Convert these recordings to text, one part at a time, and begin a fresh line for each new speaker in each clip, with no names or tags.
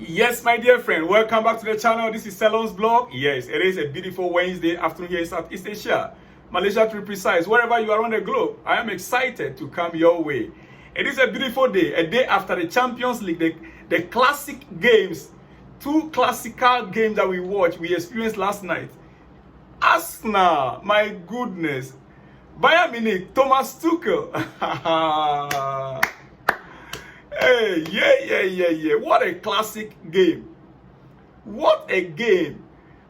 Yes, my dear friend, welcome back to the channel. This is Salon's blog. Yes, it is a beautiful Wednesday afternoon here in Southeast Asia, Malaysia to be precise. Wherever you are on the globe, I am excited to come your way. It is a beautiful day, a day after the Champions League, the classic games, two classical games that we experienced last night. Arsenal, my goodness. Bayern Munich, Thomas Tuchel. Hey, yeah. What a classic game. What a game.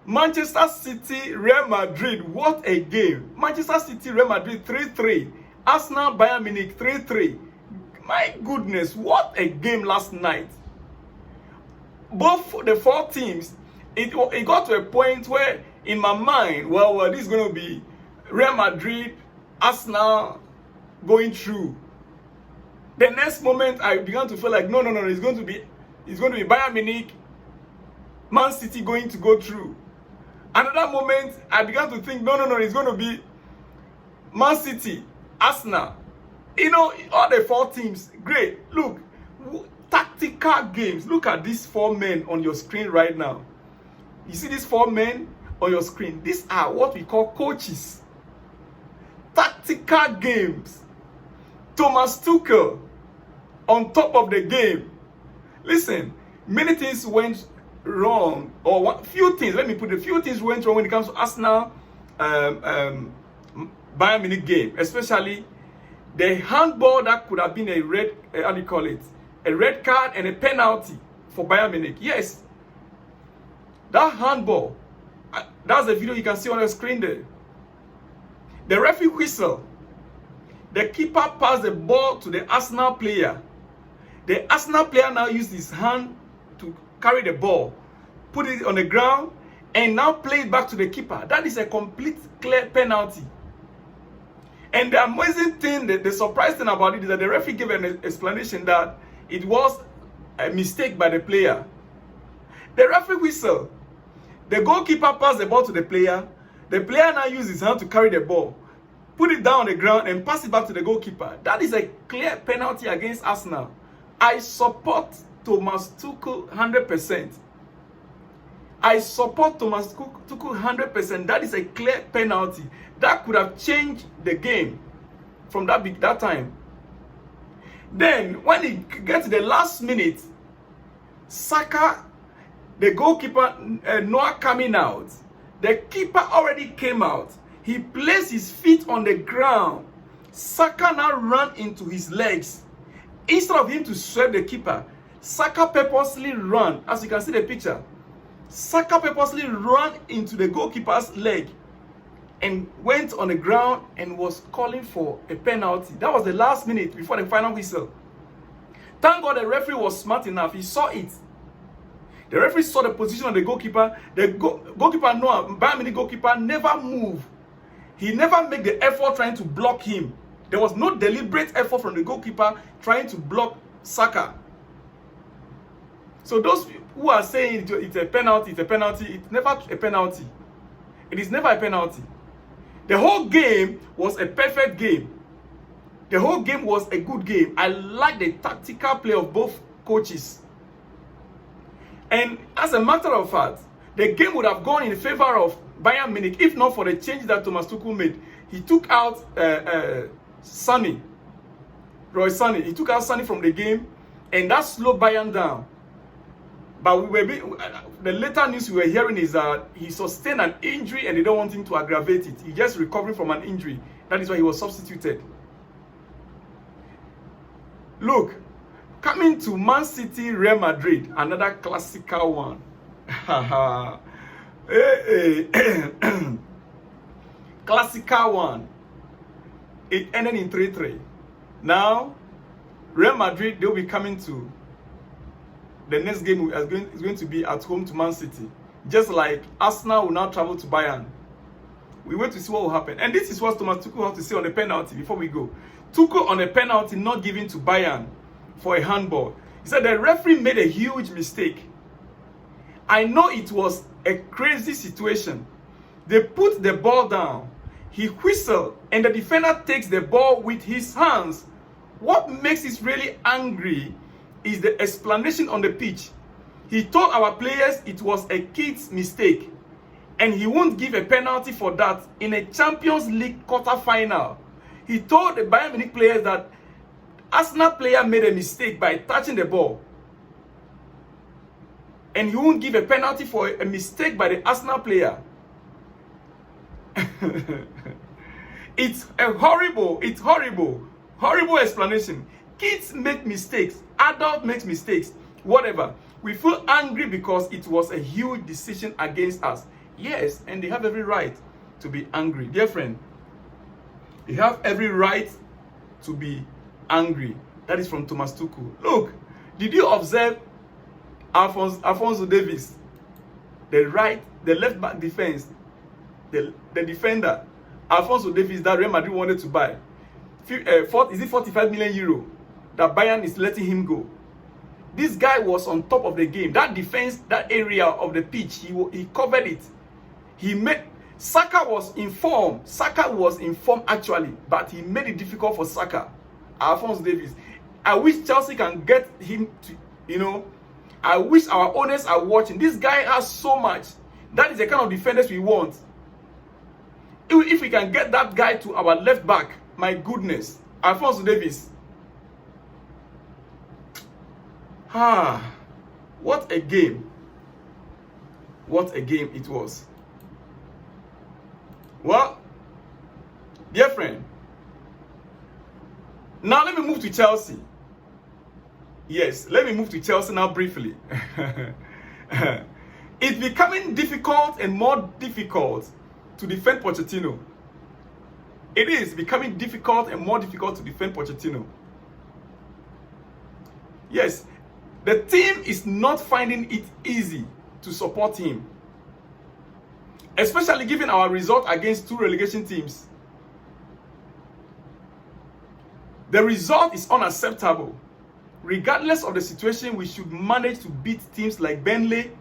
Manchester City, Real Madrid, what a game. Manchester City, Real Madrid 3-3. Arsenal, Bayern Munich 3-3. My goodness, what a game last night. Both the four teams, it got to a point where in my mind, well, this is going to be Real Madrid, Arsenal going through. The next moment, I began to feel like, no, it's going to be Bayern Munich, Man City going to go through. Another moment, I began to think, no, it's going to be Man City, Arsenal. You know, all the four teams, great. Look, tactical games. Look at these four men on your screen right now. You see these four men on your screen? These are what we call coaches. Tactical games. Thomas Tuchel on top of the game. Listen, many things went wrong, or few things. Let me put a few things went wrong when it comes to Arsenal, Bayern Munich game, especially the handball that could have been a red, how do you call it? A red card and a penalty for Bayern Munich. Yes, that handball. That's the video you can see on the screen there. The referee whistle. The keeper passed the ball to the Arsenal player. The Arsenal player now used his hand to carry the ball, put it on the ground, and now play it back to the keeper. That is a complete clear penalty. And the amazing thing, the surprise thing about it is that the referee gave an explanation that it was a mistake by the player. The referee whistle. The goalkeeper passed the ball to the player. The player now used his hand to carry the ball, put it down on the ground, and pass it back to the goalkeeper. That is a clear penalty against Arsenal. I support Thomas Tuchel 100%. I support Thomas Tuchel 100%. That is a clear penalty. That could have changed the game from that time. Then, when it gets to the last minute, Saka, the goalkeeper, Noah coming out. The keeper already came out. He placed his feet on the ground. Saka now ran into his legs. Instead of him to sweep the keeper, Saka purposely ran. As you can see the picture, Saka purposely ran into the goalkeeper's leg and went on the ground and was calling for a penalty. That was the last minute before the final whistle. Thank God the referee was smart enough. He saw it. The referee saw the position of the goalkeeper. The goalkeeper, no, Bayern Munich goalkeeper, never moved. He never made the effort trying to block him. There was no deliberate effort from the goalkeeper trying to block Saka. So those who are saying it's a penalty, it's never a penalty. It is never a penalty. The whole game was a perfect game. The whole game was a good game. I like the tactical play of both coaches. And as a matter of fact, the game would have gone in favor of Bayern Munich if not for the change that Thomas Tuchel made. He took out Roy Sonny. He took out Sonny from the game, and that slowed Bayern down. But the later news we were hearing is that he sustained an injury and they don't want him to aggravate it. He's just recovering from an injury. That is why he was substituted. Look, coming to Man City, Real Madrid, another classical one. Classical one. It ended in 3-3. Now, Real Madrid, they'll be coming to the next game is going to be at home to Man City. Just like Arsenal will now travel to Bayern. We wait to see what will happen. And this is what Thomas Tuchel has to say on the penalty before we go. Tuchel on a penalty not given to Bayern for a handball. He said the referee made a huge mistake. I know it was a crazy situation. They put the ball down. He whistled and the defender takes the ball with his hands. What makes it really angry is the explanation on the pitch. He told our players it was a kid's mistake, and he won't give a penalty for that in a Champions League quarter-final. He told the Bayern Munich players that Arsenal player made a mistake by touching the ball, and he won't give a penalty for a mistake by the Arsenal player. It's horrible explanation. Kids make mistakes, adults make mistakes, whatever. We feel angry because it was a huge decision against us. Yes, and they have every right to be angry. Dear friend, you have every right to be angry. That is from Thomas Tuchel. Look, did you observe Alphonso Davies, the left back defense, the defender, Alphonso Davies that Real Madrid wanted to buy? Is it 45 million euro that Bayern is letting him go? This guy was on top of the game. That defense, that area of the pitch, he covered it. Saka was in form. Saka was in form actually, but he made it difficult for Saka. Alphonso Davies. I wish Chelsea can get him to, I wish our owners are watching. This guy has so much. That is the kind of defenders we want. If we can get that guy to our left back, my goodness, Alphonso Davies. What a game. What a game it was. Well, dear friend, now let me move to Chelsea. Yes, let me move to Chelsea now briefly. It's becoming difficult and more difficult to defend Pochettino. It is becoming difficult and more difficult to defend Pochettino. Yes, the team is not finding it easy to support him, especially given our result against two relegation teams. The result is unacceptable. Regardless of the situation, we should manage to beat teams like Burnley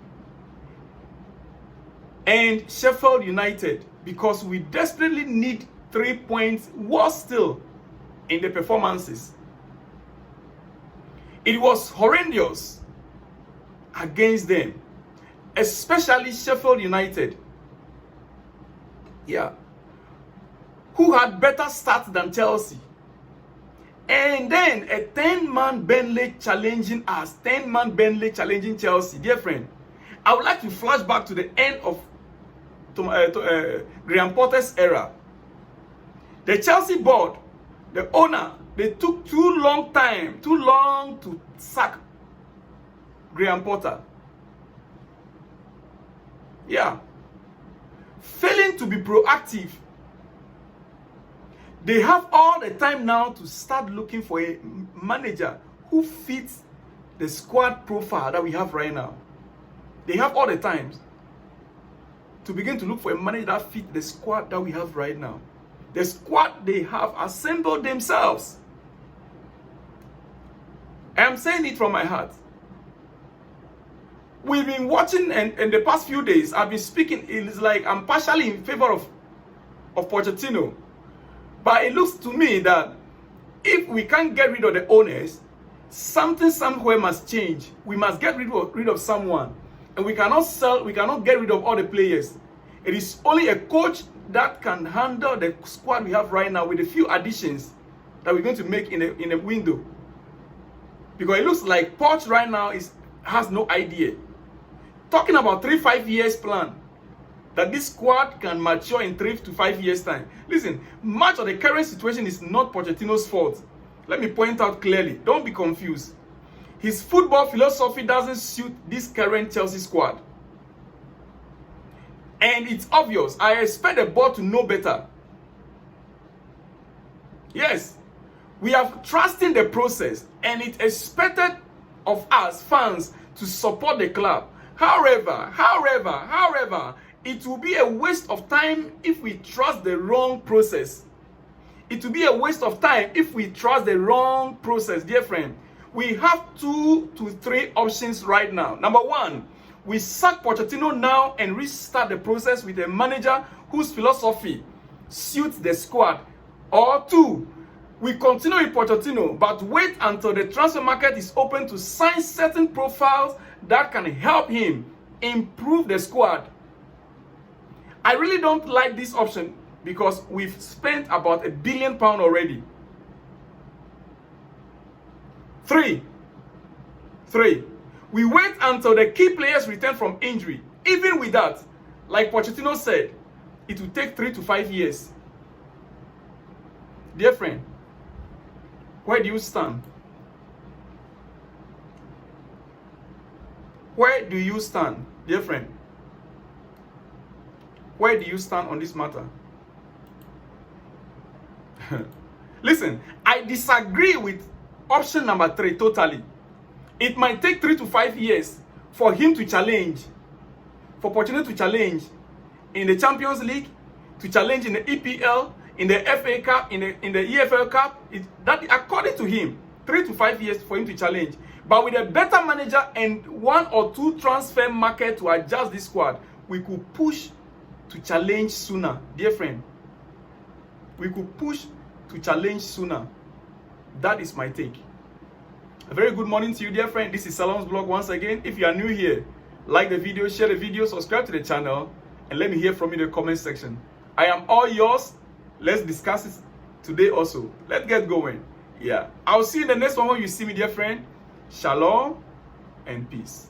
and Sheffield United because we desperately need 3 points worse still in the performances. It was horrendous against them, especially Sheffield United. Yeah. Who had better start than Chelsea. And then a 10-man Burnley challenging us. 10-man Burnley challenging Chelsea. Dear friend, I would like to flash back to the end of Graham Potter's era. The Chelsea board, the owner, they took too long to sack Graham Potter. Yeah. Failing to be proactive. They have all the time now to start looking for a manager who fits the squad profile that we have right now. They have all the time to begin to look for a manager that fits the squad that we have right now. The squad they have assembled themselves. I am saying it from my heart. We've been watching, and in the past few days, I've been speaking. It's like I'm partially in favor of Pochettino. But it looks to me that if we can't get rid of the owners, something somewhere must change. We must get rid of someone. And we cannot get rid of all the players. It is only a coach that can handle the squad we have right now with a few additions that we're going to make in a window. Because it looks like Poch right now has no idea. Talking about 3-5 years plan, that this squad can mature in 3 to 5 years time. Listen, much of the current situation is not Pochettino's fault. Let me point out clearly. Don't be confused. His football philosophy doesn't suit this current Chelsea squad. And it's obvious. I expect the board to know better. Yes, we have trust in the process, and it's expected of us fans to support the club. However, it will be a waste of time if we trust the wrong process. It will be a waste of time if we trust the wrong process, dear friend. We have 2 to 3 options right now. Number one, we sack Pochettino now and restart the process with a manager whose philosophy suits the squad. Or 2, We continue with Pochettino, but wait until the transfer market is open to sign certain profiles that can help him improve the squad. I really don't like this option because we've spent about £1 billion already. Three, we wait until the key players return from injury. Even with that, like Pochettino said, it will take 3 to 5 years. Dear friend, where do you stand? Where do you stand, dear friend? Where do you stand on this matter? Listen, I disagree with option number 3 totally. It might take 3 to 5 years for him to challenge, for Pochettino to challenge in the Champions League, to challenge in the EPL, in the FA Cup, in the EFL Cup. That according to him, 3 to 5 years for him to challenge. But with a better manager and 1 or 2 transfer market to adjust this squad, we could push to challenge sooner, dear friend. We could push to challenge sooner. That is my take. A very good morning to you, dear friend. This is Salom's blog once again. If you are new here, like the video, share the video, subscribe to the channel, and let me hear from you in the comment section. I am all yours. Let's discuss it today also. Let's get going. Yeah. I'll see you in the next one when you see me, dear friend. Shalom and peace.